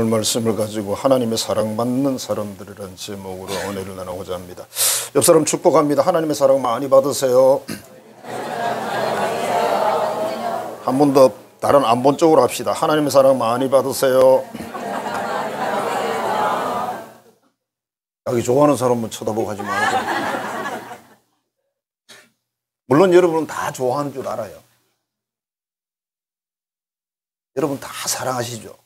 오늘 말씀을 가지고 하나님의 사랑받는 사람들이라는 제목으로 은혜를 나누고자 합니다. 옆 사람 축복합니다. 하나님의 사랑 많이 받으세요. 한 번 더 다른 안 본 쪽으로 합시다. 하나님의 사랑 많이 받으세요. 자기 좋아하는 사람은 쳐다보고 하지 말고. 물론 여러분은 다 좋아하는 줄 알아요. 여러분 다 사랑하시죠?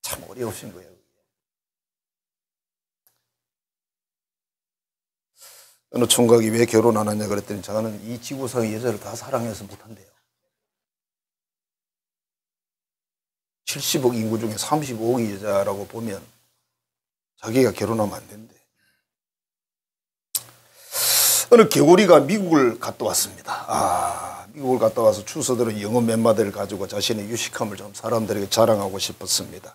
참 어려우신 거예요. 어느 총각이 왜 결혼 안 하냐 그랬더니 저는 이 지구상의 여자를 다 사랑해서 못한대요. 70억 인구 중에 35억이 여자라고 보면 자기가 결혼하면 안 된대. 어느 개구리가 미국을 갔다 왔습니다. 미국을 갔다 와서 추수들은 영어 멤버들을 가지고 자신의 유식함을 좀 사람들에게 자랑하고 싶었습니다.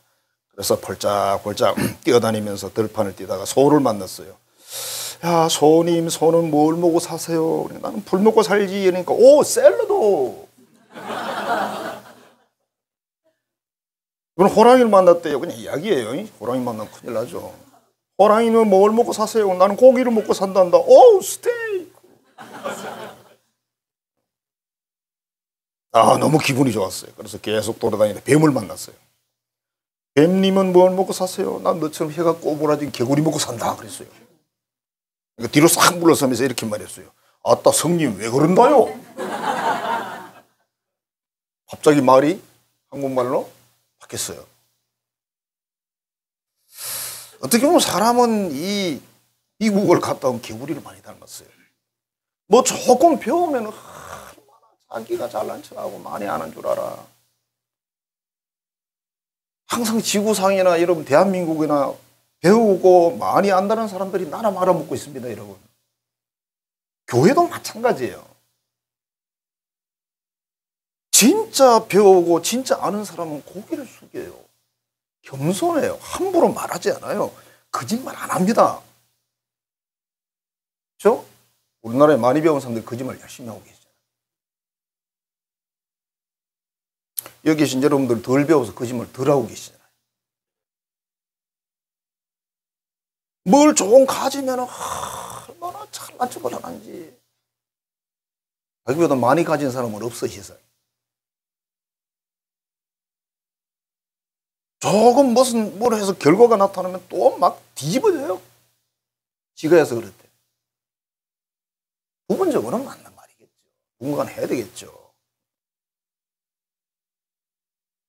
그래서 펄짝펄짝 뛰어다니면서 들판을 뛰다가 소를 만났어요. 야, 소님, 소는 뭘 먹고 사세요? 나는 불 먹고 살지. 그러니까 오, 샐러드. 그건 호랑이를 만났대요. 그냥 이야기예요. 호랑이 만나면 큰일 나죠. 호랑이는 뭘 먹고 사세요? 나는 고기를 먹고 산단다. 오, 스테이크. 너무 기분이 좋았어요. 그래서 계속 돌아다니는데 뱀을 만났어요. 뱀님은 뭘 먹고 사세요? 난 너처럼 혀가 꼬부라진 개구리 먹고 산다. 그랬어요. 그러니까 뒤로 싹 물러서면서 이렇게 말했어요. 아따, 성님 왜 그런다요? 갑자기 말이 한국말로 바뀌었어요. 어떻게 보면 사람은 이 미국을 갔다 온 개구리를 많이 닮았어요. 뭐 조금 배우면 얼마나 자기가 잘난 척하고 많이 아는 줄 알아. 항상 지구상이나 여러분 대한민국이나 배우고 많이 안다는 사람들이 나라 말아먹고 있습니다, 여러분. 교회도 마찬가지예요. 진짜 배우고 진짜 아는 사람은 고개를 숙여요. 겸손해요. 함부로 말하지 않아요. 거짓말 안 합니다. 그렇죠? 우리나라에 많이 배운 사람들 거짓말 열심히 하고 계시잖아요. 여기 계신 여러분들 덜 배워서 거짓말 덜 하고 계시잖아요. 뭘 조금 가지면 얼마나 잘난 척을 하는지. 자기보다 많이 가진 사람은 없어, 세상에. 조금 무슨 뭘 해서 결과가 나타나면 또 막 뒤집어져요. 지가 해서 그랬대. 부분적으로는 맞는 말이겠죠. 누군가는 해야 되겠죠.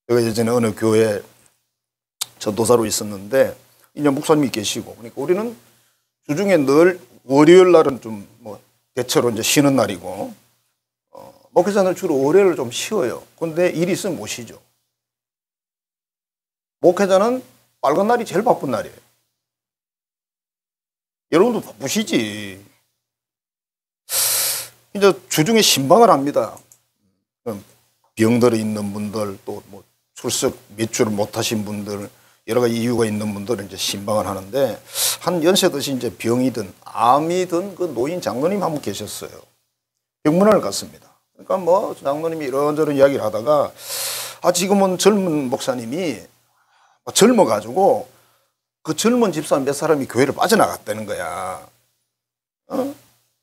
제가 예전에 어느 교회에 전도사로 있었는데 이제 목사님이 계시고, 그러니까 우리는 주중에 늘 월요일 날은 좀 뭐 대체로 이제 쉬는 날이고, 목회자는 주로 월요일을 좀 쉬어요. 근데 일이 있으면 못 쉬죠. 목회자는 빨간 날이 제일 바쁜 날이에요. 여러분도 바쁘시지. 이제 주중에 신방을 합니다. 병들어 있는 분들, 또 뭐 출석 몇 주를 못 하신 분들, 여러 가지 이유가 있는 분들은 이제 신방을 하는데, 한 연세 드신 이제 병이든 암이든 그 노인 장로님 한 분 계셨어요. 병문안을 갔습니다. 그러니까 뭐 장로님이 이런저런 이야기를 하다가, 지금은 젊은 목사님이 젊어가지고 그 젊은 집사 몇 사람이 교회를 빠져나갔다는 거야.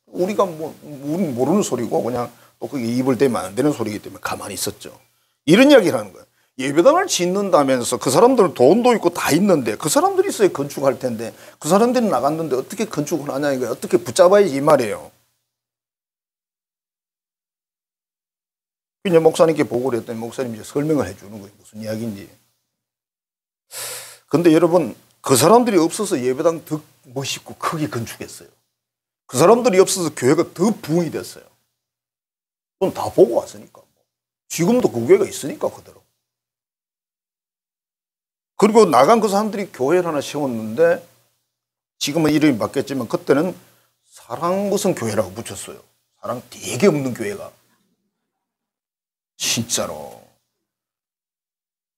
우리가 우리는 모르는 소리고 그냥 또 그게 입을 대면 안 되는 소리이기 때문에 가만히 있었죠. 이런 이야기를 하는 거예요. 예배당을 짓는다면서 그 사람들은 돈도 있고 다 있는데 그 사람들이 있어야 건축할 텐데 그 사람들이 나갔는데 어떻게 건축을 하냐 이거예요. 어떻게 붙잡아야지 이 말이에요. 이제 목사님께 보고를 했더니 목사님이 이제 설명을 해주는 거예요. 무슨 이야기인지. 근데 여러분, 그 사람들이 없어서 예배당 더 멋있고 크게 건축했어요. 그 사람들이 없어서 교회가 더 부흥이 됐어요. 그건 다 보고 왔으니까. 지금도 그 교회가 있으니까 그대로. 그리고 나간 그 사람들이 교회를 하나 세웠는데, 지금은 이름이 바뀌었지만 그때는 사랑 무슨 교회라고 붙였어요. 사랑 되게 없는 교회가. 진짜로.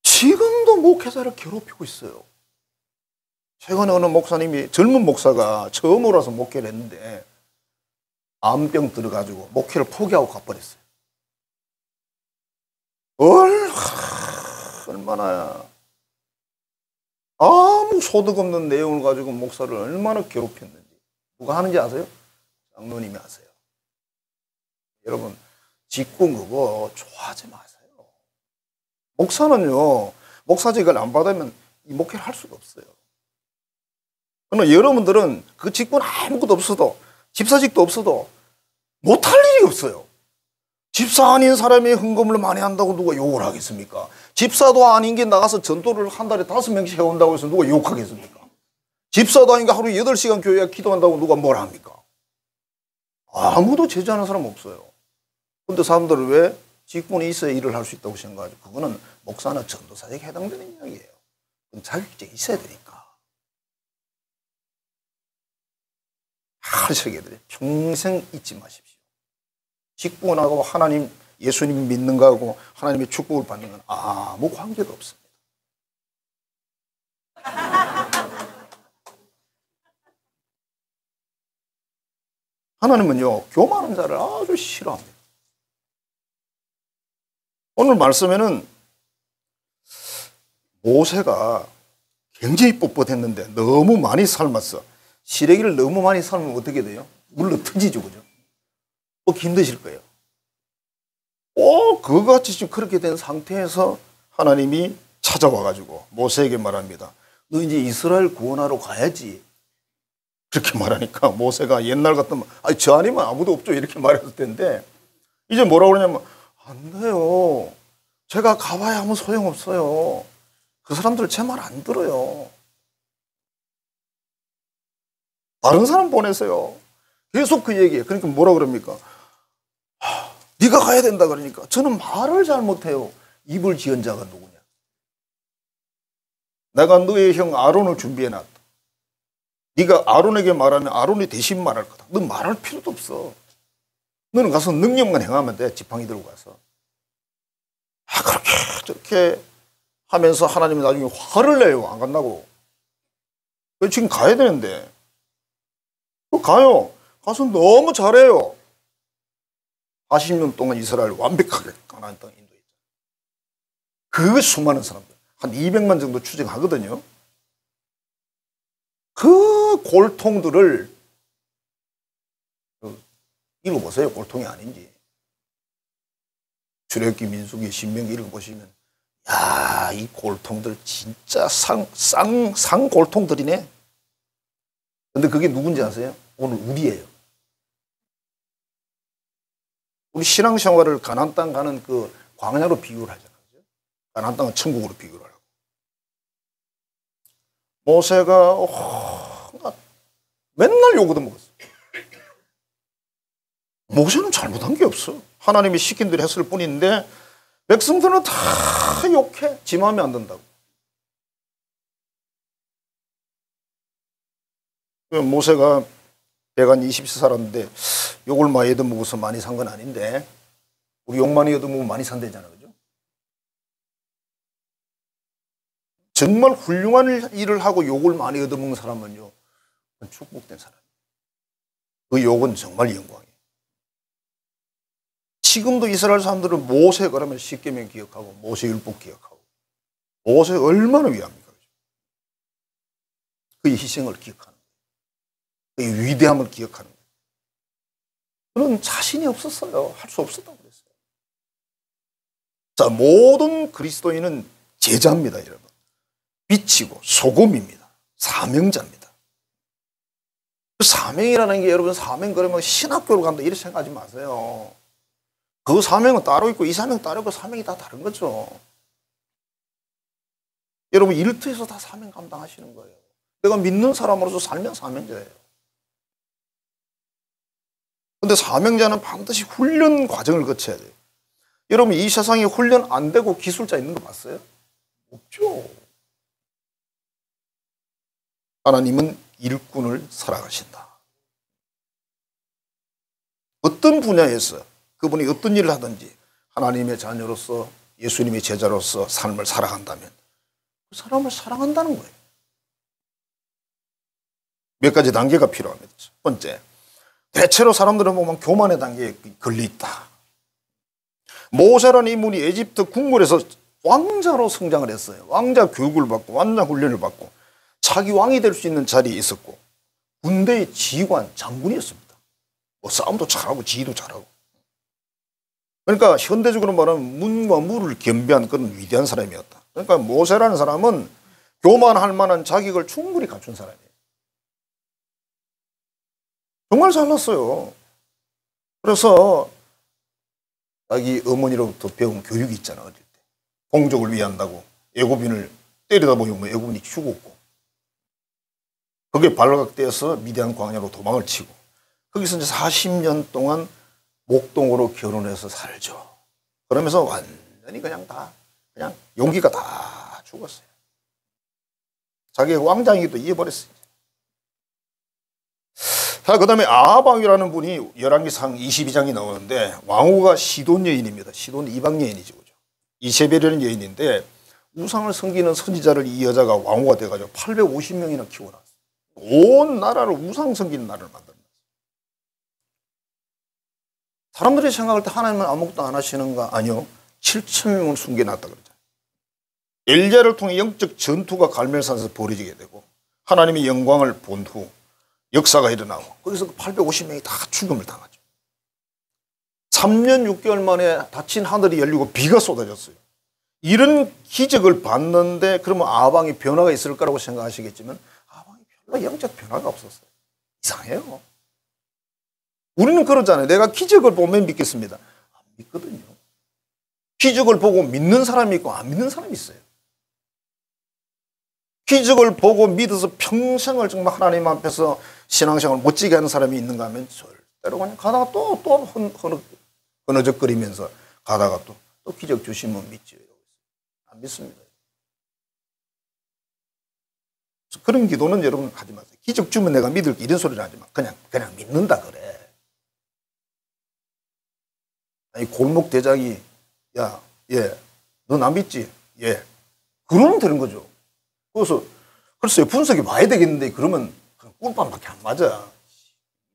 지금도 목회자를 괴롭히고 있어요. 최근에 어느 목사님이, 젊은 목사가 처음으로 와서 목회를 했는데 암병 들어가지고 목회를 포기하고 가버렸어요. 얼마나 아무 소득 없는 내용을 가지고 목사를 얼마나 괴롭혔는지 누가 하는지 아세요? 장로님이 하세요. 여러분 직분 그거 좋아하지 마세요. 목사는요 목사직을 안 받으면 이 목회를 할 수가 없어요. 그러나 여러분들은 그 직분 아무것도 없어도 집사직도 없어도 못할 일이 없어요. 집사 아닌 사람이 헌금을 많이 한다고 누가 욕을 하겠습니까? 집사도 아닌 게 나가서 전도를 한 달에 5명씩 해온다고 해서 누가 욕하겠습니까? 집사도 아닌 게 하루 8시간 교회에 기도한다고 누가 뭘 합니까? 아무도 제지하는 사람 없어요. 근데 사람들은 왜 직분이 있어야 일을 할 수 있다고 생각하죠? 그거는 목사나 전도사에게 해당되는 이야기예요. 그건 자격증이 있어야 되니까. 하셔야 돼요. 평생 잊지 마십시오. 직분하고 하나님, 예수님 믿는 거하고 하나님의 축복을 받는 건 아무 관계가 없습니다. 하나님은요, 교만한 자를 아주 싫어합니다. 오늘 말씀에는 모세가 굉장히 뻣뻣했는데 너무 많이 삶았어. 시래기를 너무 많이 삶으면 어떻게 돼요? 물러 터지죠, 그죠? 꼭 힘드실 거예요. 그거같이 지금 그렇게 된 상태에서 하나님이 찾아와가지고 모세에게 말합니다. 너 이제 이스라엘 구원하러 가야지. 그렇게 말하니까 모세가 옛날 같으면 저 아니면 아무도 없죠 이렇게 말했을 텐데 이제 뭐라고 그러냐면 안 돼요. 제가 가봐야 아무 소용없어요. 그 사람들 제 말 안 들어요. 다른 사람 보내세요. 계속 그 얘기예요. 그러니까 뭐라 그럽니까? 네가 가야 된다 그러니까 저는 말을 잘 못해요. 입을 지은 자가 누구냐? 내가 너의 형 아론을 준비해놨다. 네가 아론에게 말하면 아론이 대신 말할 거다. 너 말할 필요도 없어. 너는 가서 능력만 행하면 돼. 지팡이 들고 가서. 그렇게 저렇게 하면서 하나님이 나중에 화를 내요. 안 간다고. 지금 가야 되는데. 가요. 가서 너무 잘해요. 40년 동안 이스라엘 완벽하게 가나안 땅에 인도했죠. 그 수많은 사람들. 한 200만 정도 추정하거든요. 그 골통들을 읽어보세요. 골통이 아닌지. 출애굽기, 민수기, 신명기 읽어보시면 야, 이 골통들 진짜 상 골통들이네. 근데 그게 누군지 아세요? 오늘 우리예요. 우리 신앙생활을 가나안 땅 가는 그 광야로 비유를 하잖아요. 가나안 땅은 천국으로 비유를 하고. 모세가 맨날 욕 얻어먹었어요. 모세는 잘못한 게 없어. 하나님이 시킨 대로 했을 뿐인데 백성들은 다 욕해. 지 마음에 안 든다고. 모세가 120세 살았는데 욕을 많이 얻어먹어서 많이 산 건 아닌데 우리 욕 많이 얻어먹으면 많이 산대잖아. 그죠? 정말 훌륭한 일을 하고 욕을 많이 얻어먹는 사람은요 축복된 사람이에요. 그 욕은 정말 영광이에요. 지금도 이스라엘 사람들은 모세 그러면 십계명 기억하고 모세 율법 기억하고 모세 얼마나 위합니까? 그의 희생을 기억하는 거예요. 그의 위대함을 기억하는 거예요. 그런 자신이 없었어요. 할 수 없었다고 그랬어요. 자, 모든 그리스도인은 제자입니다, 여러분. 빛이고 소금입니다. 사명자입니다. 그 사명이라는 게 여러분 사명 그러면 신학교를 간다 이렇게 생각하지 마세요. 그 사명은 따로 있고 이 사명은 따로 있고 사명이 다 다른 거죠. 여러분 일터에서 다 사명 감당하시는 거예요. 내가 믿는 사람으로서 살면 사명자예요. 그런데 사명자는 반드시 훈련 과정을 거쳐야 돼요. 여러분 이 세상에 훈련 안 되고 기술자 있는 거 봤어요? 없죠. 하나님은 일꾼을 살아가신다. 어떤 분야에서 그분이 어떤 일을 하든지 하나님의 자녀로서 예수님의 제자로서 삶을 살아간다면 그 사람을 사랑한다는 거예요. 몇 가지 단계가 필요합니다. 첫 번째, 대체로 사람들은 보면 교만의 단계에 걸려 있다. 모세라는 인물이 에집트 궁궐에서 왕자로 성장을 했어요. 왕자 교육을 받고 왕자 훈련을 받고 자기 왕이 될 수 있는 자리에 있었고 군대의 지휘관 장군이었습니다. 뭐 싸움도 잘하고 지휘도 잘하고. 그러니까 현대적으로 말하면 문과 무를 겸비한 그런 위대한 사람이었다. 그러니까 모세라는 사람은 교만할 만한 자격을 충분히 갖춘 사람이에요. 정말 잘났어요. 그래서 자기 어머니로부터 배운 교육이 있잖아. 어릴 때. 공적을 위한다고 애굽인을 때리다 보면 애굽인이 죽었고 거기에 발각돼서 미디안 광야로 도망을 치고 거기서 이제 40년 동안 목동으로 결혼해서 살죠. 그러면서 완전히 그냥 용기가 다 죽었어요. 자기가 왕장이기도 이해버렸어요. 자, 그 다음에 아합왕이라는 분이 열왕기상 22장이 나오는데 왕후가 시돈 여인입니다. 시돈 이방 여인이죠. 그죠? 이세벨이라는 여인인데 우상을 섬기는 선지자를 이 여자가 왕후가 돼가지고 850명이나 키워놨어요. 온 나라를 우상 섬기는 나라를 만들었어요. 사람들이 생각할 때 하나님은 아무것도 안 하시는가? 아니요. 7,000명을 숨겨놨다 그러죠. 엘리야를 통해 영적 전투가 갈멜산에서 벌어지게 되고 하나님의 영광을 본 후 역사가 일어나고 거기서 850명이 다 죽음을 당하죠. 3년 6개월 만에 닫힌 하늘이 열리고 비가 쏟아졌어요. 이런 기적을 봤는데 그러면 아합왕이 변화가 있을 거라고 생각하시겠지만 아합왕이 별로 영적 변화가 없었어요. 이상해요. 우리는 그러잖아요. 내가 기적을 보면 믿겠습니다. 안 믿거든요. 기적을 보고 믿는 사람이 있고 안 믿는 사람이 있어요. 기적을 보고 믿어서 평생을 정말 하나님 앞에서 신앙생활을 멋지게 하는 사람이 있는가 하면 절대로 그냥 가다가 또 흐느적거리면서 가다가 또 기적 주시면 믿죠. 안 믿습니다. 그런 기도는 여러분 하지 마세요. 기적 주면 내가 믿을게 이런 소리를 하지 마. 그냥 믿는다 그래. 아니 골목 대장이 야, 넌 안 믿지? 예. 그러면 되는 거죠. 그래서 글쎄요 분석이 봐야 되겠는데 그러면 꿀밤밖에 안 맞아.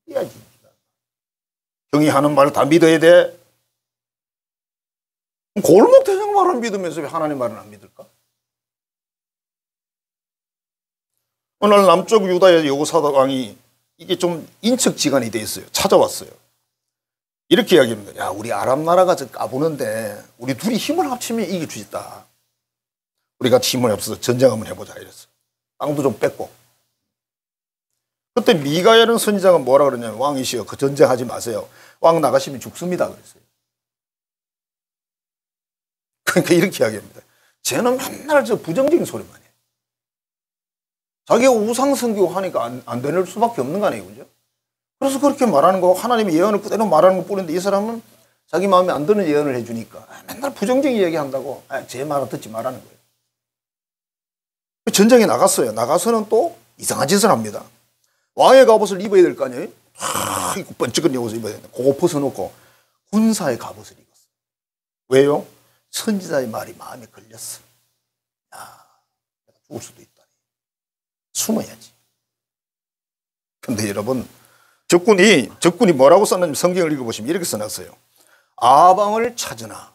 해야지. 형이 하는 말을 다 믿어야 돼. 골목 대장 말을 믿으면서 왜 하나님 말은 안 믿을까? 어느 날 남쪽 유다의 여호사밧 왕이 이게 좀 인척지간이 돼 있어요. 찾아왔어요. 이렇게 이야기합니다. 야, 우리 아람 나라가 저 까부는데 우리 둘이 힘을 합치면 이길 수 있다. 우리가 힘을 합쳐서 전쟁 한번 해보자 이랬어. 땅도 좀 뺏고. 그때 미가야라는 선지자가 뭐라 그러냐면 왕이시여 그 전쟁하지 마세요. 왕 나가시면 죽습니다 그랬어요. 그러니까 이렇게 이야기합니다. 쟤는 맨날 저 부정적인 소리만 해요. 자기가 우상 섬기고 하니까 안 되는 수밖에 없는 거 아니에요. 그죠? 그래서 그렇게 말하는 거 하나님의 예언을 그대로 말하는 것 뿐인데 이 사람은 자기 마음에 안 드는 예언을 해주니까 맨날 부정적인 얘기한다고 제 말을 듣지 말라는 거예요. 전쟁에 나갔어요. 나가서는 또 이상한 짓을 합니다. 왕의 갑옷을 입어야 될 거 아니에요? 입고 번쩍은 옷을 입어야 되는데 그거 벗어놓고 군사의 갑옷을 입었어요. 왜요? 선지자의 말이 마음에 걸렸어. 야, 내가 죽을 수도 있다. 숨어야지. 근데 여러분 적군이 뭐라고 썼는지 성경을 읽어보시면 이렇게 써놨어요. 아방을 찾으나.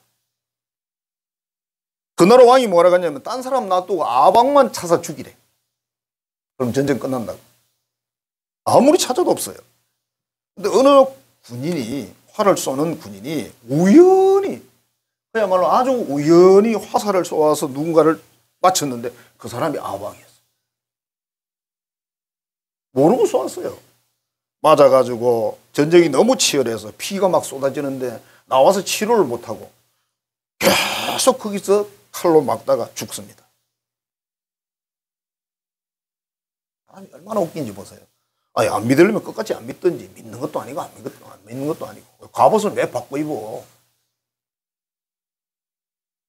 그 나라 왕이 뭐라고 하냐면 딴 사람 놔두고 아방만 찾아 죽이래. 그럼 전쟁 끝난다고. 아무리 찾아도 없어요. 근데 어느 군인이 활을 쏘는 군인이 우연히 그야말로 아주 우연히 화살을 쏘아서 누군가를 맞췄는데 그 사람이 아방이었어요. 모르고 쏘았어요. 맞아가지고 전쟁이 너무 치열해서 피가 막 쏟아지는데 나와서 치료를 못하고 계속 거기서 칼로 막다가 죽습니다. 사람이 얼마나 웃긴지 보세요. 아니, 안 믿으려면 끝까지 안 믿든지 믿는 것도 아니고 안 믿는 것도 아니고 갑옷을 왜 바꿔 입어.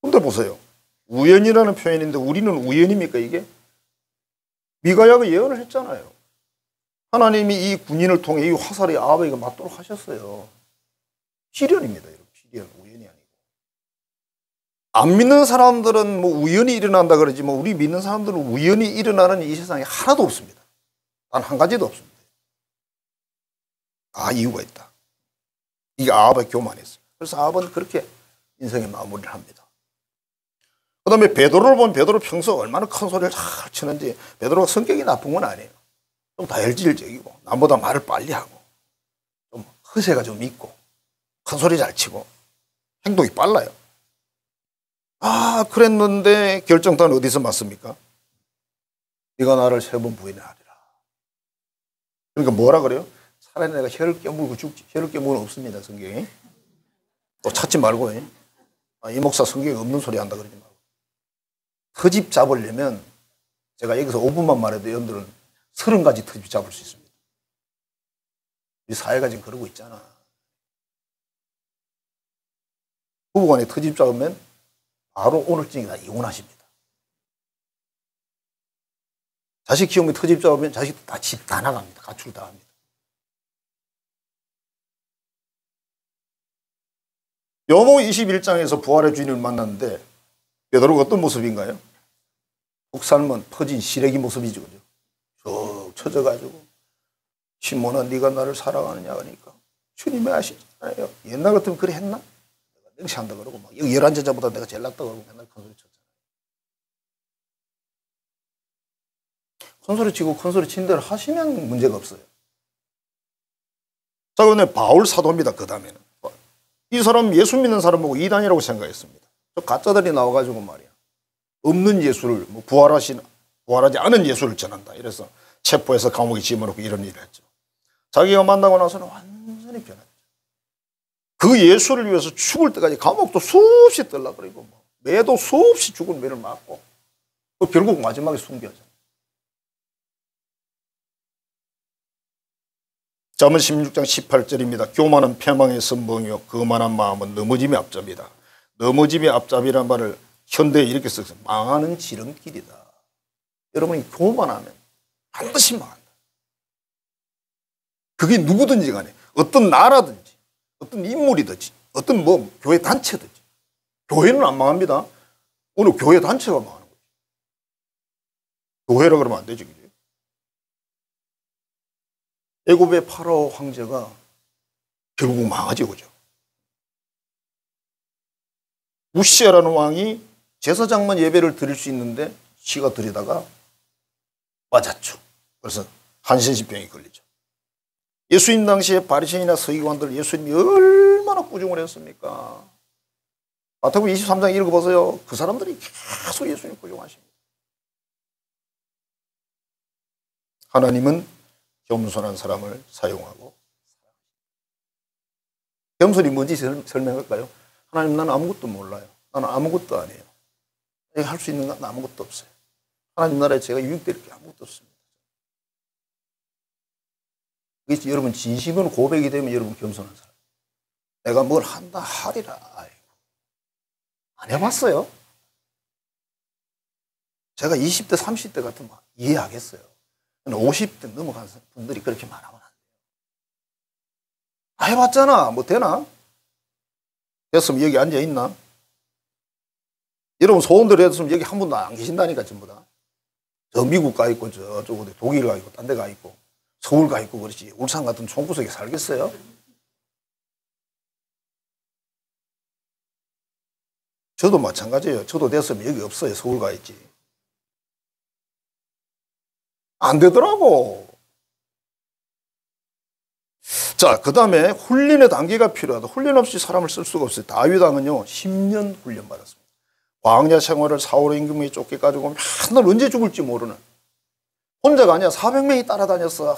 근데 보세요. 우연이라는 표현인데 우리는 우연입니까 이게? 미가야가 예언을 했잖아요. 하나님이 이 군인을 통해 이 화살이 아합에게 맞도록 하셨어요. 시련입니다. 여러분. 시련, 우연이 아니고. 안 믿는 사람들은 뭐 우연히 일어난다 그러지 뭐 우리 믿는 사람들은 우연히 일어나는 이 세상에 하나도 없습니다. 단 한 가지도 없습니다. 이유가 있다. 이게 아합의 교만이었어요. 그래서 아합은 그렇게 인생의 마무리를 합니다. 그다음에 베드로를 보면 베드로 평소 얼마나 큰 소리를 잘 치는지. 베드로가 성격이 나쁜 건 아니에요. 좀 다혈질적이고 남보다 말을 빨리 하고 좀 허세가 좀 있고 큰 소리 잘 치고 행동이 빨라요. 그랬는데 결정타는 어디서 맞습니까? 네가 나를 3번 부인하리라. 그러니까 뭐라 그래요? 차라리 내가 혀를 깨물고 죽지. 혀를 깨물고는 없습니다, 성경에. 또 찾지 말고. 이 목사 성경에 없는 소리 한다 그러지 말고. 터집 잡으려면 제가 여기서 5분만 말해도 여러분들은 30가지 터집 잡을 수 있습니다. 우리 사회가 지금 그러고 있잖아. 부부간에 터집 잡으면 바로 오늘쯤에 다 이혼하십니다. 자식 키우면 터집 잡으면 자식도 다 집 다 나갑니다. 가출 다 합니다. 요모 21장에서 부활의 주인을 만났는데 베드로가 어떤 모습인가요? 푹 삶은 퍼진 시래기 모습이죠. 그죠? 쭉 처져가지고 시몬아 네가 나를 사랑하느냐 하니까 주님이 아시잖아요. 옛날 같으면 그래 했나? 내가 능시한다 그러고 막 11제자보다 내가 제일 낫다 그러고 맨날 큰소리 쳤잖아요. 큰소리 치고 큰소리 친 대로 하시면 문제가 없어요. 자, 그런데 바울 사도입니다. 그 다음에는 이 사람 예수 믿는 사람 보고 이단이라고 생각했습니다. 저 가짜들이 나와가지고 말이야. 없는 예수를 부활하지 않은 예수를 전한다. 이래서 체포해서 감옥에 집어넣고 이런 일을 했죠. 자기가 만나고 나서는 완전히 변했죠. 그 예수를 위해서 죽을 때까지 감옥도 수없이 떨라 그러고 매도 수없이 죽을 매를 맞고 결국 마지막에 순교하잖아요. 잠언 16장 18절입니다. 교만은 패망의 선봉이요 거만한 마음은 넘어짐의 앞잡이다. 넘어짐의 앞잡이란 말을 현대에 이렇게 써서 망하는 지름길이다. 여러분이 교만하면 반드시 망한다. 그게 누구든지 간에 어떤 나라든지 어떤 인물이든지 어떤 교회 단체든지 교회는 안 망합니다. 오늘 교회 단체가 망하는 거죠. 교회라 그러면 안 되지. 그죠? 애굽의 파라오 황제가 결국 망하죠. 그죠? 우시아라는 왕이 제사장만 예배를 드릴 수 있는데 지가 드리다가 맞았죠. 그래서 한신신병이 걸리죠. 예수님 당시에 바리새인이나 서기관들 예수님이 얼마나 꾸중을 했습니까? 마태복음 23장 읽어보세요. 그 사람들이 계속 예수님 꾸중하십니다. 하나님은 겸손한 사람을 사용하고, 겸손이 뭔지 설명할까요? 하나님 나는 아무것도 몰라요. 나는 아무것도 아니에요. 내가 할 수 있는 건 아무것도 없어요. 하나님 나라에 제가 유익될 게 아무것도 없습니다. 그래서 여러분 진심으로 고백이 되면 여러분 겸손한 사람. 내가 뭘 한다 하리라. 아이고. 안 해봤어요? 제가 20대 30대 같으면 이해하겠어요. 50대 넘어간 분들이 그렇게 말하면 안 돼요. 다 해봤잖아. 뭐 되나? 됐으면 여기 앉아있나? 여러분 소원대로 했으면 여기 한 분도 안 계신다니까 전부 다. 저 미국 가 있고 저쪽 어디 독일 가 있고 딴 데 가 있고 서울 가 있고 그렇지 울산 같은 총구석에 살겠어요? 저도 마찬가지예요. 저도 됐으면 여기 없어요. 서울 가 있지. 안 되더라고. 자, 그 다음에 훈련의 단계가 필요하다. 훈련 없이 사람을 쓸 수가 없어요. 다윗 왕은요 10년 훈련 받았습니다. 광야 생활을 사울의 임금에게 쫓겨가지고 맨날 언제 죽을지 모르는, 혼자가 아니야 400명이 따라다녔어.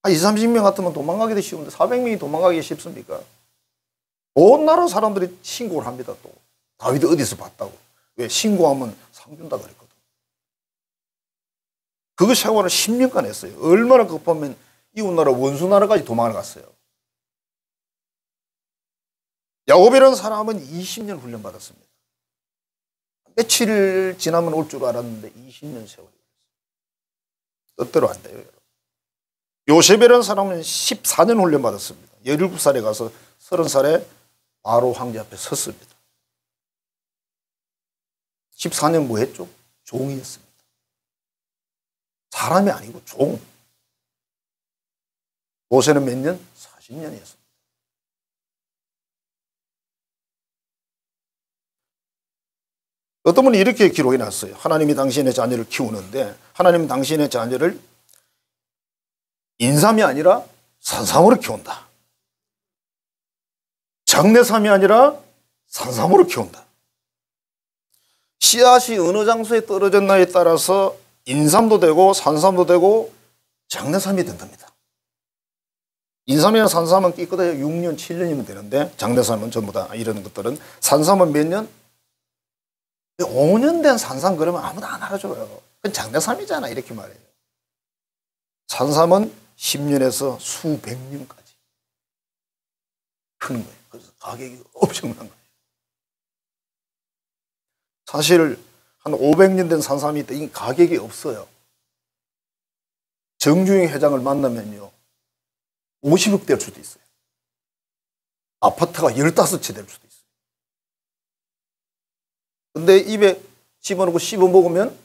한 20, 30명 같으면 도망가기도 쉬운데 400명이 도망가기 쉽습니까? 온 나라 사람들이 신고를 합니다. 또 다윗이 어디서 봤다고. 왜? 신고하면 상 준다 그랬거든. 그 생활을 10년간 했어요. 얼마나 급하면 이웃나라 원수나라까지 도망을 갔어요. 야곱이라는 사람은 20년 훈련받았습니다. 며칠 지나면 올 줄 알았는데 20년 세월이 걸렸어요. 뜻대로 안 돼요. 여러분. 요셉이라는 사람은 14년 훈련받았습니다. 17살에 가서 30살에 바로 황제 앞에 섰습니다. 14년 뭐 했죠? 종이었습니다. 사람이 아니고 종. 모세는 몇 년? 40년이었습니다. 어떤 분이 이렇게 기록해 놨어요. 하나님이 당신의 자녀를 키우는데 하나님은 당신의 자녀를 인삼이 아니라 산삼으로 키운다. 장내삼이 아니라 산삼으로 키운다. 씨앗이 어느 장소에 떨어졌나에 따라서 인삼도 되고 산삼도 되고 장내삼이 된답니다. 인삼이나 산삼은 끼끗하게 6년, 7년이면 되는데 장내삼은 전부 다 이런 것들은 산삼은 몇 년? 5년 된 산삼 그러면 아무도 안 알아줘요. 그건 장내삼이잖아 이렇게 말해요. 산삼은 10년에서 수백 년까지 크는 거예요. 그래서 가격이 엄청난 거예요. 사실 한 500년 된 산삼이 있다. 이 가격이 없어요. 정주영 회장을 만나면요. 50억 될 수도 있어요. 아파트가 15채 될 수도 있어요. 근데 입에 집어넣고 씹어 먹으면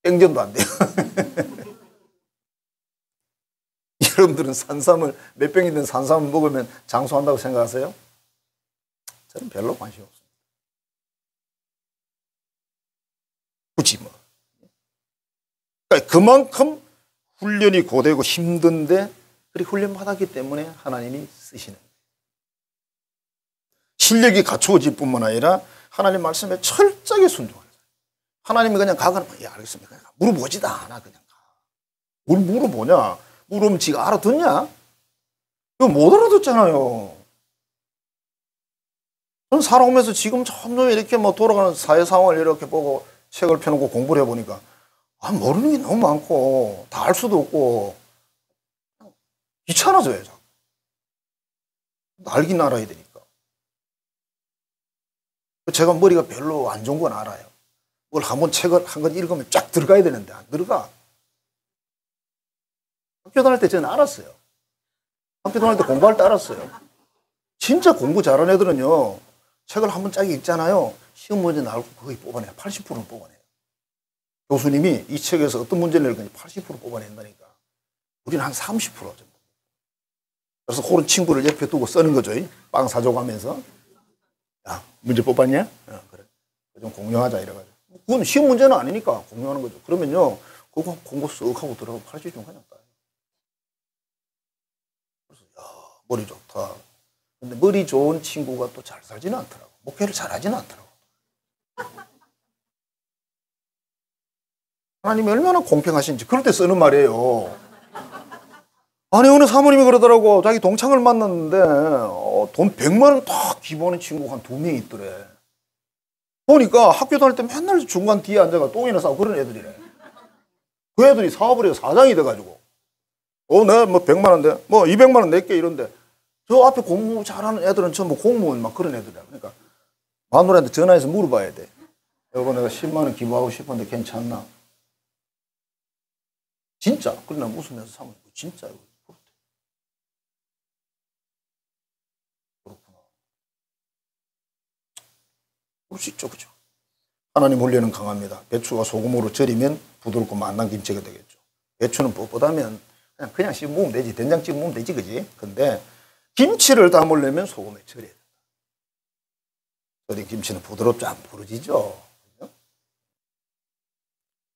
땡전도 안 돼요. 여러분들은 산삼을 몇백이 된 산삼을 먹으면 장수한다고 생각하세요? 저는 별로 관심 없습니다. 굳이 뭐. 그러니까 그만큼 훈련이 고되고 힘든데 그렇게 훈련 받았기 때문에 하나님이 쓰시는 거예요. 실력이 갖추어질 뿐만 아니라 하나님 말씀에 철저하게 순종하는 거예요. 하나님이 그냥 가거나 예 알겠습니다. 그냥 물어보지도 않아 그냥 가. 뭘 물어보냐? 물으면 지가 알아듣냐? 이거 못 알아듣잖아요. 저는 살아오면서 지금 점점 이렇게 뭐 돌아가는 사회 상황을 이렇게 보고 책을 펴놓고 공부를 해보니까 모르는 게 너무 많고 다 알 수도 없고 귀찮아져요. 자꾸. 알긴 알아야 되니까. 제가 머리가 별로 안 좋은 건 알아요. 뭘 한번 책을 한 권 읽으면 쫙 들어가야 되는데 안 들어가. 학교 다닐 때 저는 알았어요. 학교 다닐 때 공부할 때 알았어요. 진짜 공부 잘하는 애들은요. 책을 한번 쫙 읽잖아요. 시험 문제 나오고 거의 뽑아내요. 80%는 뽑아내요. 교수님이 이 책에서 어떤 문제를 낼 건지 80% 뽑아낸다니까. 우리는 한 30% 정도. 그래서 그런 친구를 옆에 두고 쓰는 거죠. 빵 사줘 가면서. 야, 문제 뽑았냐? 그래. 좀 공유하자 이래가지고. 그건 시험 문제는 아니니까 공유하는 거죠. 그러면요. 그거 공부 쓱 하고 들어가고 80 좀 그냥 따요. 그래서 야, 머리 좋다. 근데 머리 좋은 친구가 또 잘 살지는 않더라고. 목회를 잘하지는 않더라고. 하나님이 얼마나 공평하신지 그럴 때 쓰는 말이에요. 아니 어느 사모님이 그러더라고. 자기 동창을 만났는데 돈 100만 원 딱 기부하는 친구가 한 2명 있더래. 보니까 학교 다닐 때 맨날 중간 뒤에 앉아가 똥이나 싸고 그런 애들이래. 그 애들이 사업을 해서 사장이 돼가지고 내가 뭐 100만 원 돼? 뭐 200만 원 낼게 이런데 저 앞에 공부 잘하는 애들은 전부 공무원 막 그런 애들이야. 그러니까 마누라한테 전화해서 물어봐야 돼. 여보 내가 10만 원 기부하고 싶은데 괜찮나? 진짜? 그래 나 웃으면서 사모님 진짜요? 그렇구나. 그럴 수 있죠. 그죠? 하나님 훈련은 강합니다. 배추가 소금으로 절이면 부드럽고 맛난 김치가 되겠죠. 배추는 뻣뻣하면 그냥 씹어 먹으면 되지. 된장찌개 먹으면 되지. 그지? 근데 김치를 담으려면 소금에 절여야 된다. 절인 김치는 부드럽지 않고 부러지죠. 그죠?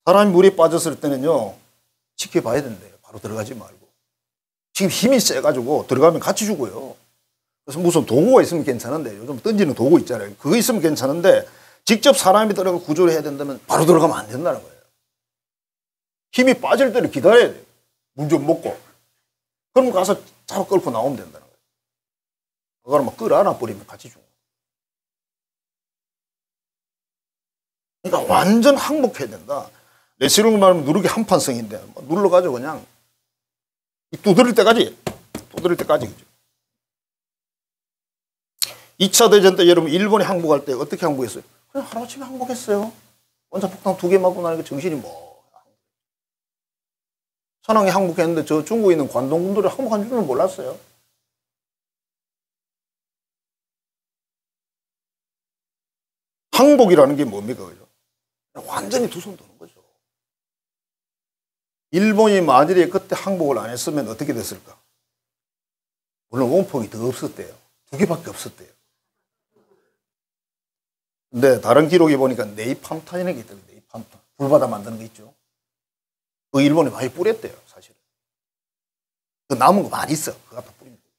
사람이 물에 빠졌을 때는요. 지켜봐야 된대요. 바로 들어가지 말고. 지금 힘이 세가지고 들어가면 같이 죽어요. 그래서 무슨 도구가 있으면 괜찮은데 요즘 던지는 도구 있잖아요. 그거 있으면 괜찮은데 직접 사람이 들어가 구조를 해야 된다면 바로 들어가면 안 된다는 거예요. 힘이 빠질 때를 기다려야 돼요. 물 좀 먹고. 그럼 가서 차로 끌고 나오면 된다는 거예요. 그거를 막 끌어안아 버리면 같이 죽어. 그러니까 완전 항복해야 된다. 레슬링 말하면 누르기 한판성인데 눌러가지고 그냥 두드릴 때까지 그죠. 2차 대전 때 여러분 일본에 항복할 때 어떻게 항복했어요? 그냥 하루아침에 항복했어요. 원자폭탄 2개 맞고 나니까 정신이 뭐. 천황이 항복했는데 저 중국에 있는 관동군들이 항복한 줄은 몰랐어요. 항복이라는 게 뭡니까? 그죠? 완전히 두 손 도는 거죠. 일본이 만일에 그때 항복을 안 했으면 어떻게 됐을까? 물론 원폭이 더 없었대요. 2개밖에 없었대요. 근데 다른 기록에 보니까 네이팜탄이라는 게 있더라고요. 네이팜탄. 불바다 만드는 거 있죠. 그 일본에 많이 뿌렸대요, 사실은. 그 남은 거 많이 있어. 그거 갖다 뿌리면 돼요.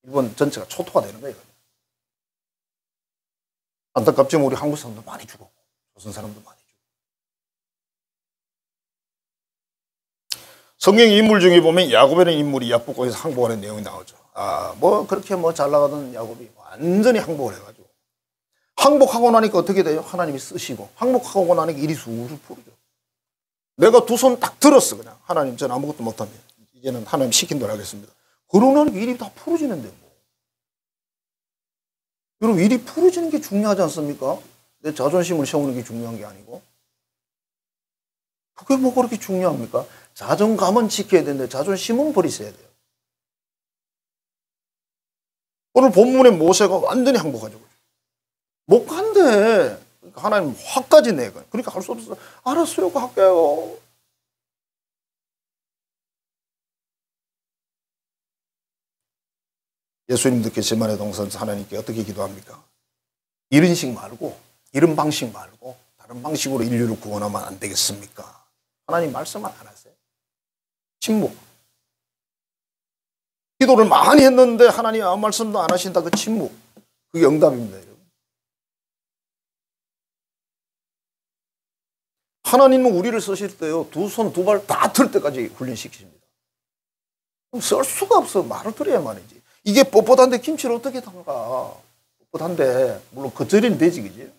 일본 전체가 초토화 되는 거예요. 안타깝지만 우리 한국 사람도 많이 죽었고, 조선 사람도 많이 죽었고. 성경 인물 중에 보면 야곱이라는 인물이 야복강에서 항복하는 내용이 나오죠. 뭐 그렇게 뭐 잘 나가던 야곱이 완전히 항복을 해가지고. 항복하고 나니까 어떻게 돼요? 하나님이 쓰시고. 항복하고 나니까 일이 술술 풀죠. 내가 두 손 딱 들었어, 그냥. 하나님, 저는 아무것도 못합니다. 이제는 하나님 시킨 대로 하겠습니다. 그러고 나니까 일이 다 풀어지는데, 뭐. 여러분, 일이 풀어지는 게 중요하지 않습니까? 내 자존심을 세우는 게 중요한 게 아니고. 그게 뭐 그렇게 중요합니까? 자존감은 지켜야 되는데 자존심은 버리셔야 돼요. 오늘 본문의 모세가 완전히 항복하죠. 못 간대. 그러니까 하나님 확까지 내가. 그러니까 할 수 없어. 알았어요, 갈게요. 예수님도 겟세마네 동산에서 하나님께 어떻게 기도합니까? 이런 식 말고, 이런 방식 말고 다른 방식으로 인류를 구원하면 안 되겠습니까? 하나님 말씀을 안 하세요. 침묵. 기도를 많이 했는데 하나님 아무 말씀도 안 하신다. 그 침묵. 그게 응답입니다, 여러분. 하나님은 우리를 쓰실 때요, 두 손 두 발 다 틀 때까지 훈련시키십니다. 쓸 수가 없어. 말을 들어야 말이지. 이게 뻣뻣한데 김치를 어떻게 담가? 뻣뻣한데, 물론 겉절이는 되지, 그지?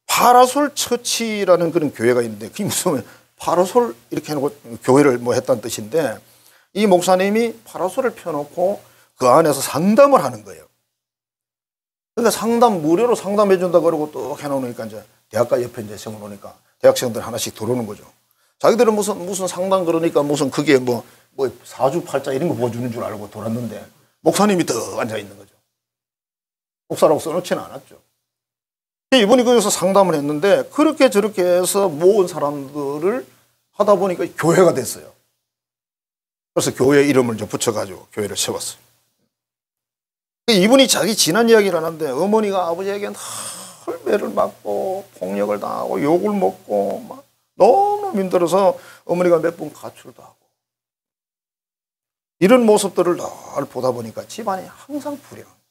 파라솔 처치라는 그런 교회가 있는데, 그게 무슨 파라솔 이렇게 해놓고 교회를 뭐 했다는 뜻인데, 이 목사님이 파라솔을 펴놓고 그 안에서 상담을 하는 거예요. 그러니까 무료로 상담해 준다 그러고 또 해놓으니까 이제 대학가 옆에 이제 세워놓으니까 대학생들 하나씩 들어오는 거죠. 자기들은 무슨 상담 그러니까 무슨 그게 뭐 사주팔자 이런 거 보여주는 줄 알고 돌았는데 목사님이 더 앉아 있는 거죠. 목사라고 써놓지는 않았죠. 이분이 거기서 상담을 했는데 그렇게 저렇게 해서 모은 사람들을 하다 보니까 교회가 됐어요. 그래서 교회 이름을 이제 붙여가지고 교회를 세웠어요. 이분이 자기 지난 이야기를 하는데 어머니가 아버지에게 헐배를 맞고 폭력을 당하고 욕을 먹고 막 너무 힘들어서 어머니가 몇 번 가출도 하고 이런 모습들을 늘 보다 보니까 집안이 항상 불행한 거죠.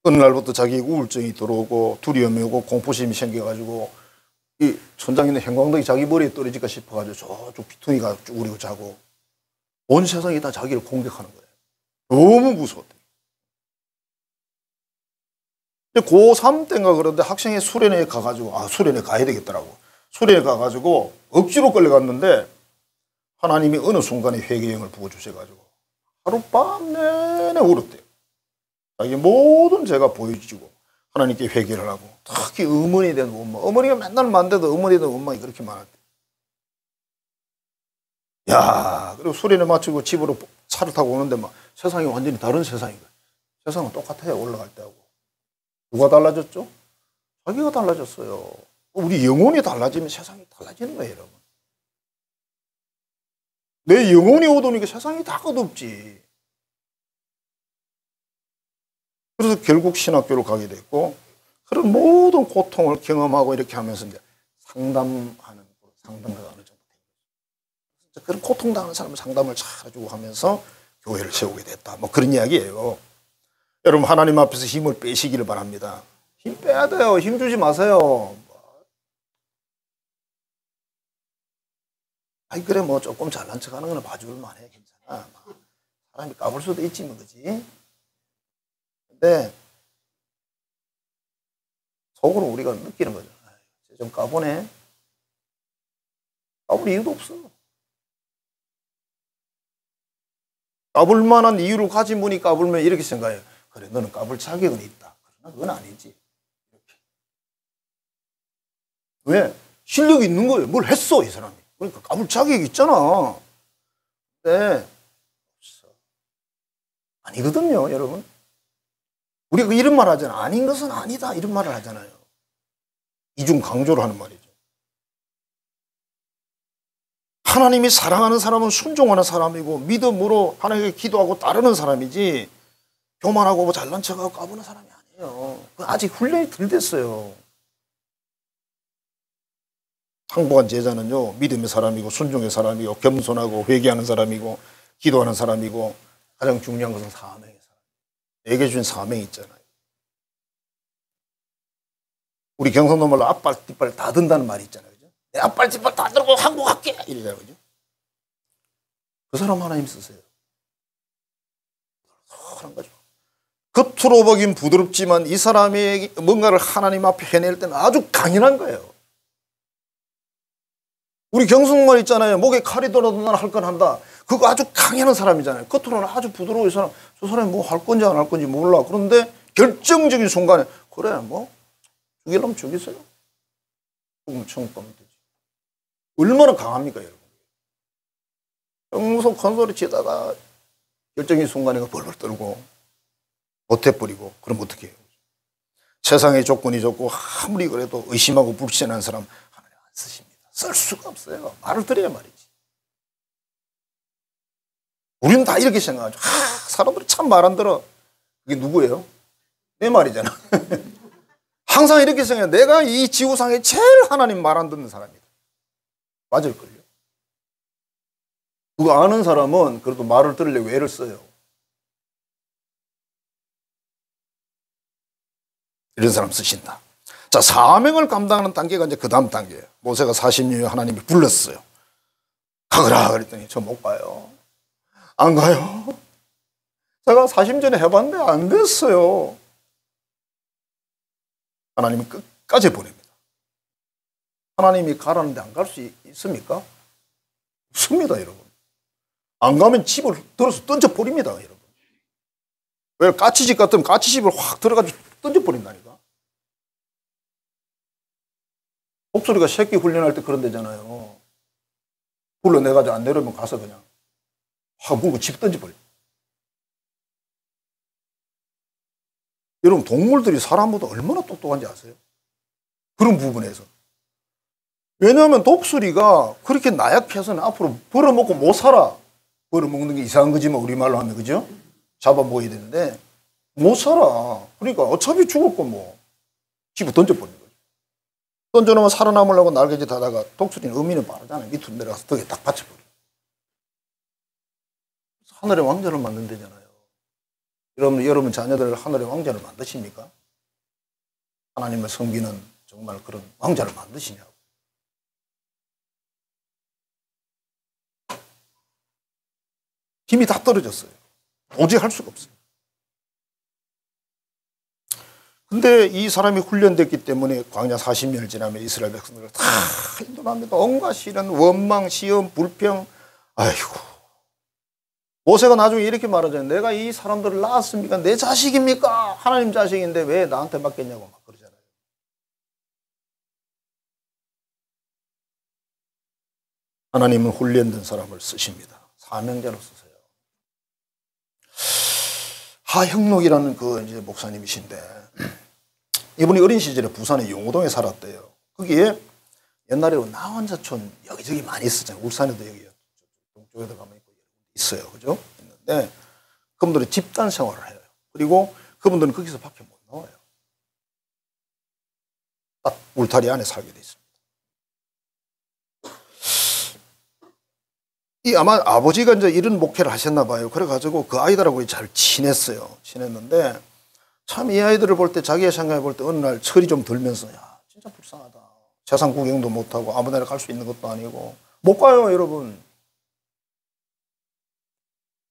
어느 날부터 자기 우울증이 들어오고 두려움이 오고 공포심이 생겨가지고 이 천장에 있는 형광등이 자기 머리에 떨어질까 싶어가지고 저쪽 비퉁이가 쭈그리고 자고 온 세상이 다 자기를 공격하는 거예요. 너무 무서웠대요. 고3 때인가 그런데 학생회 수련회에 가가지고 수련회 가야 되겠더라고. 수련회 가가지고 억지로 끌려갔는데 하나님이 어느 순간에 회개형을 부어주셔가지고 하룻밤 내내 울었대요. 자기 모든 죄가 보여지고 하나님께 회개를 하고 특히 어머니에 대한 원망. 어머니가 맨날 만대도 어머니에 대한 원망이 그렇게 많았대요. 야, 그리고 수련회 마치고 집으로 차를 타고 오는데 막 세상이 완전히 다른 세상인 거예요. 세상은 똑같아요, 올라갈 때하고. 누가 달라졌죠? 자기가 달라졌어요. 우리 영혼이 달라지면 세상이 달라지는 거예요, 여러분. 내 영혼이 어두우니까 세상이 다 끝없지. 그래서 결국 신학교로 가게 됐고, 그런 모든 고통을 경험하고 이렇게 하면서 이제 상담가 어느 정도. 그런 고통당하는 사람을 상담을 잘 해주고 하면서 교회를 세우게 됐다. 뭐 그런 이야기예요. 여러분 하나님 앞에서 힘을 빼시기를 바랍니다. 힘 빼야 돼요. 힘 주지 마세요. 아이 그래 뭐 조금 잘난 척하는 거는 봐줄만 해. 괜찮아. 사람이 까불 수도 있지 뭐 그지. 근데 속으로 우리가 느끼는 거죠. 좀 까보네. 까불 이유도 없어. 까불 만한 이유를 가진 분이 까불면 이렇게 생각해요. 그래, 너는 까불 자격은 있다. 그러나 그건 아니지. 이렇게. 왜? 실력이 있는 거예요. 뭘 했어, 이 사람이. 그러니까 까불 자격이 있잖아. 근데 없어. 아니거든요, 여러분. 우리가 이런 말 하잖아. 아닌 것은 아니다. 이런 말을 하잖아요. 이중 강조를 하는 말이죠. 하나님이 사랑하는 사람은 순종하는 사람이고 믿음으로 하나님께 기도하고 따르는 사람이지 교만하고 뭐 잘난 척하고 까부는 사람이 아니에요. 아직 훈련이 덜 됐어요. 항복한 제자는요, 믿음의 사람이고 순종의 사람이고 겸손하고 회개하는 사람이고 기도하는 사람이고 가장 중요한 것은 사명의 사람. 내게 주신 사명이 있잖아요. 우리 경상도 말로 앞발 뒷발 다 든다는 말이 있잖아요. 그죠? 내 앞발 뒷발 다 들고 항복할게 이러잖아요. 그죠? 그 사람 하나님 쓰세요. 그런 거죠. 겉으로 보긴 부드럽지만 이 사람이 뭔가를 하나님 앞에 해낼 때는 아주 강인한 거예요. 우리 경성말 있잖아요. 목에 칼이 들어도 난 할 건 한다. 그거 아주 강인한 사람이잖아요. 겉으로는 아주 부드러워. 이 사람, 저 사람이 뭐 할 건지 안 할 건지 몰라. 그런데 결정적인 순간에 그래 뭐 죽이려면 죽이세요. 죽으면 천국 가면 되지. 얼마나 강합니까 여러분. 평소 큰 소리 치다가 결정적인 순간에 벌벌 떨고 못해버리고 그럼 어떻게 해요. 세상의 조건이 좋고 아무리 그래도 의심하고 불신하는 사람 하나님 안 쓰십니다. 쓸 수가 없어요. 말을 들어야 말이지. 우리는 다 이렇게 생각하죠. 사람들이 참 말 안 들어. 그게 누구예요? 내 말이잖아. 항상 이렇게 생각해요. 내가 이 지구상에 제일 하나님 말 안 듣는 사람이다. 맞을걸요. 그거 아는 사람은 그래도 말을 들으려고 애를 써요. 이런 사람 쓰신다. 자, 사명을 감당하는 단계가 이제 그 다음 단계예요. 모세가 40년에 하나님이 불렀어요. 가거라 그랬더니 저 못 가요. 안 가요. 제가 40년에 해봤는데 안 됐어요. 하나님이 끝까지 보냅니다. 하나님이 가라는데 안 갈 수 있습니까? 없습니다, 여러분. 안 가면 집을 들어서 던져버립니다, 여러분. 왜 까치집 같으면 까치집을 확 들어가지고 던져버린다니까. 목소리가 새끼 훈련할 때 그런 데잖아요. 불러내가지고 안 내려오면 가서 그냥 확 물고 집 던져버려. 여러분 동물들이 사람보다 얼마나 똑똑한지 아세요? 그런 부분에서. 왜냐하면 독수리가 그렇게 나약해서는 앞으로 벌어먹고 못 살아. 벌어먹는 게 이상한 거지만 우리말로 하면 그죠? 잡아먹어야 되는데 못 살아. 그러니까 어차피 죽을 거 뭐 집어 던져버리는 거죠. 던져놓으면 살아남으려고 날개짓 하다가 독수리는 의미는 빠르잖아요. 밑으로 내려가서 덕에 딱 받쳐버려. 하늘의 왕자를 만든다잖아요. 여러분 자녀들 하늘의 왕자를 만드십니까? 하나님을 섬기는 정말 그런 왕자를 만드시냐고. 힘이 다 떨어졌어요. 도저히 할 수가 없어요. 근데 이 사람이 훈련됐기 때문에 광야 40년을 지나면 이스라엘 백성들을 다 인도합니다. 온갖 시련, 원망, 시험, 불평. 아이고. 모세가 나중에 이렇게 말하잖아요. 내가 이 사람들을 낳았습니까? 내 자식입니까? 하나님 자식인데 왜 나한테 맡겼냐고 막 그러잖아요. 하나님은 훈련된 사람을 쓰십니다. 사명자로 쓰세요. 하형록이라는 그 이제 목사님이신데 이분이 어린 시절에 부산의 용호동에 살았대요. 거기에 옛날에 나원자촌 여기저기 많이 있었잖아요. 울산에도 여기 동쪽에도 가면 있어요. 그죠? 있는데 그분들이 집단 생활을 해요. 그리고 그분들은 거기서 밖에 못 나와요. 딱 울타리 안에 살게 돼 있습니다. 이 아마 아버지가 이제 이런 목회를 하셨나 봐요. 그래가지고 그 아이들하고 잘 친했어요. 친했는데 참 이 아이들을 볼 때 자기의 생각해 볼 때 어느 날 철이 좀 들면서 야 진짜 불쌍하다. 세상 구경도 못하고 아무 데나 갈 수 있는 것도 아니고 못 가요 여러분.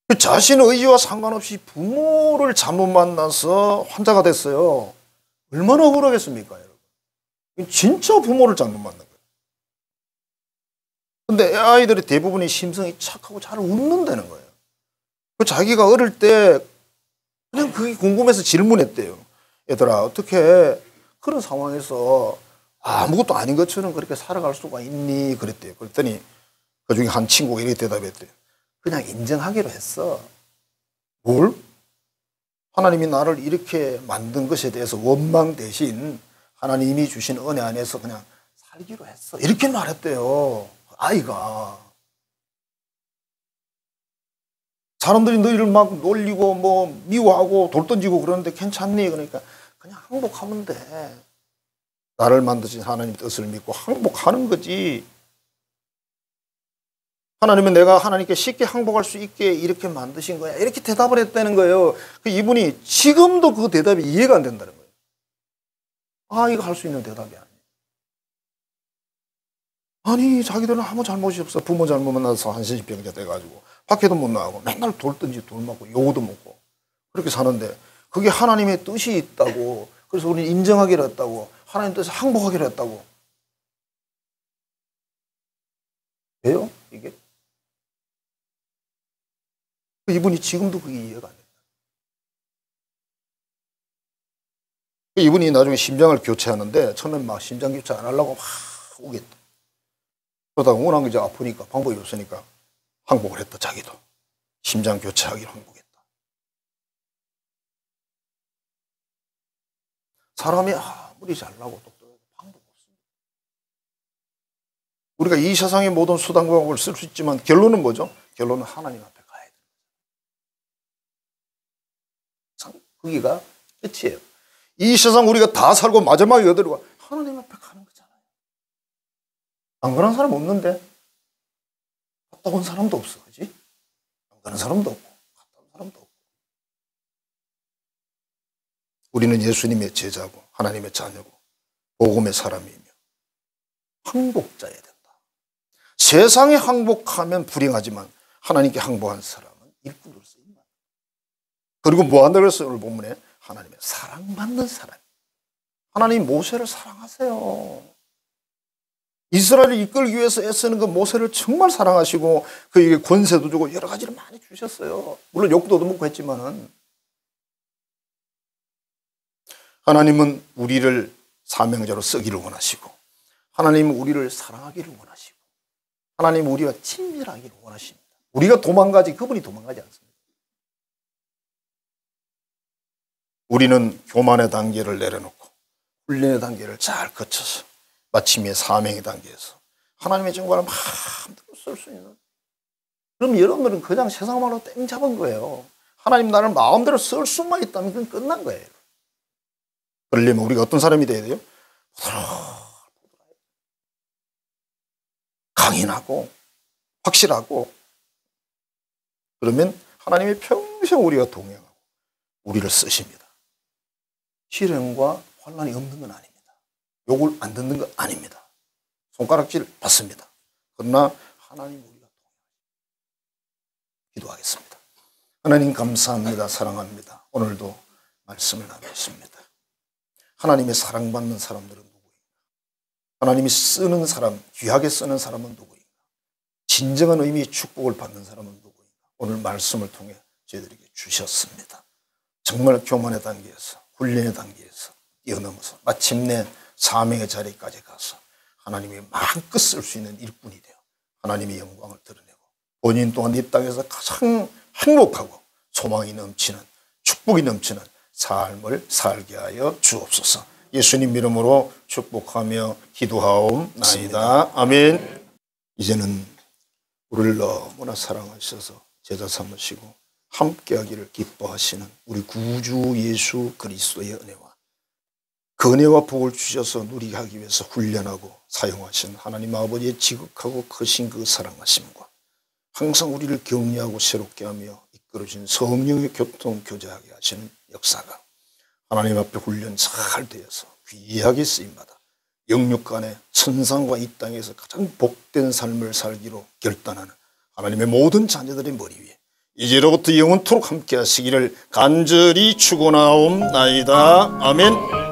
그 자신의 의지와 상관없이 부모를 잘못 만나서 환자가 됐어요. 얼마나 억울하겠습니까 여러분. 진짜 부모를 잘못 만난 거예요. 근데 아이들이 대부분이 심성이 착하고 잘 웃는다는 거예요. 그 자기가 어릴 때 그냥 그게 궁금해서 질문했대요. 얘들아 어떻게 그런 상황에서 아무것도 아닌 것처럼 그렇게 살아갈 수가 있니? 그랬대요. 그랬더니 그중에 한 친구가 이렇게 대답했대요. 그냥 인정하기로 했어. 뭘? 하나님이 나를 이렇게 만든 것에 대해서 원망 대신 하나님이 주신 은혜 안에서 그냥 살기로 했어. 이렇게 말했대요. 아이가. 사람들이 너희를 막 놀리고 뭐 미워하고 돌 던지고 그러는데 괜찮니? 그러니까 그냥 항복하면 돼. 나를 만드신 하나님 뜻을 믿고 항복하는 거지. 하나님은 내가 하나님께 쉽게 항복할 수 있게 이렇게 만드신 거야. 이렇게 대답을 했다는 거예요. 이분이 지금도 그 대답이 이해가 안 된다는 거예요. 아, 이거 할 수 있는 대답이 아니에요. 아니, 자기들은 아무 잘못이 없어. 부모 잘못 만나서 한신병자 돼가지고 밖에도 못 나가고 맨날 돌 던지고 돌 맞고 요구도 먹고 그렇게 사는데 그게 하나님의 뜻이 있다고. 그래서 우리는 인정하기로 했다고. 하나님 뜻에 항복하기로 했다고. 왜요? 이게? 이분이 지금도 그게 이해가 안 된다. 이분이 나중에 심장을 교체하는데 처음엔 막 심장 교체 안 하려고 막 오겠다. 그러다가 워낙 이제 아프니까 방법이 없으니까 항복을 했다. 자기도 심장 교체하기로 항복했다. 사람이 아무리 잘나고 똑똑해도 방법 없습니다. 우리가 이 세상의 모든 수단 방법을 쓸 수 있지만 결론은 뭐죠? 결론은 하나님 앞에 가야 돼요. 거기가 끝이에요. 이 세상 우리가 다 살고 마지막에 어디로 가? 하나님 앞에 가는 거잖아요. 안 가는 사람 없는데? 갔다 온 사람도 없어. 그지? 안 가는 사람도 없고 갔다 온 사람도 없고. 우리는 예수님의 제자고 하나님의 자녀고 복음의 사람이며 항복자여야 된다. 세상에 항복하면 불행하지만 하나님께 항복한 사람은 일꾼으로 쓰인다. 그리고 뭐 한다고 했어요? 오늘 본문에 하나님의 사랑받는 사람. 하나님 모세를 사랑하세요. 이스라엘을 이끌기 위해서 애쓰는 그 모세를 정말 사랑하시고 그에게 권세도 주고 여러 가지를 많이 주셨어요. 물론 욕도 얻어먹고 했지만은 하나님은 우리를 사명자로 쓰기를 원하시고 하나님은 우리를 사랑하기를 원하시고 하나님은 우리와 친밀하기를 원하십니다. 우리가 도망가지 그분이 도망가지 않습니다. 우리는 교만의 단계를 내려놓고 훈련의 단계를 잘 거쳐서 마침내 사명의 단계에서 하나님의 정보를 마음대로 쓸 수 있는. 그럼 여러분들은 그냥 세상 말로 땡 잡은 거예요. 하나님 나를 마음대로 쓸 수만 있다면 그건 끝난 거예요. 그러려면 우리가 어떤 사람이 돼야 돼요? 강인하고 확실하고. 그러면 하나님이 평생 우리가 동행하고 우리를 쓰십니다. 시련과 환난이 없는 건 아닙니다. 욕을 안 듣는 건 아닙니다. 손가락질 받습니다. 그러나 하나님 우리가 기도하겠습니다. 하나님 감사합니다. 사랑합니다. 오늘도 말씀을 나누겠습니다. 하나님의 사랑받는 사람들은 누구인가? 하나님이 쓰는 사람, 귀하게 쓰는 사람은 누구인가? 진정한 의미의 축복을 받는 사람은 누구인가? 오늘 말씀을 통해 저희들에게 주셨습니다. 정말 교만의 단계에서 훈련의 단계에서 뛰어넘어서 마침내 사명의 자리까지 가서 하나님이 마음껏 쓸 수 있는 일꾼이 되어 하나님의 영광을 드러내고 본인 또한 이 땅에서 가장 행복하고 소망이 넘치는 축복이 넘치는 삶을 살게 하여 주옵소서. 예수님 이름으로 축복하며 기도하옵나이다. 아멘. 이제는 우리를 너무나 사랑하셔서 제자 삼으시고 함께하기를 기뻐하시는 우리 구주 예수 그리스도의 은혜와 그 은혜와 복을 주셔서 누리게 하기 위해서 훈련하고 사용하신 하나님 아버지의 지극하고 크신 그 사랑하심과 항상 우리를 격려하고 새롭게 하며 이끌어주신 성령의 교통 교제하게 하시는 역사가 하나님 앞에 훈련 잘 되어서 귀하게 쓰임받아 영육간의 천상과 이 땅에서 가장 복된 삶을 살기로 결단하는 하나님의 모든 자녀들의 머리 위에 이제로부터 영원토록 함께 하시기를 간절히 축원하옵나이다. 아멘.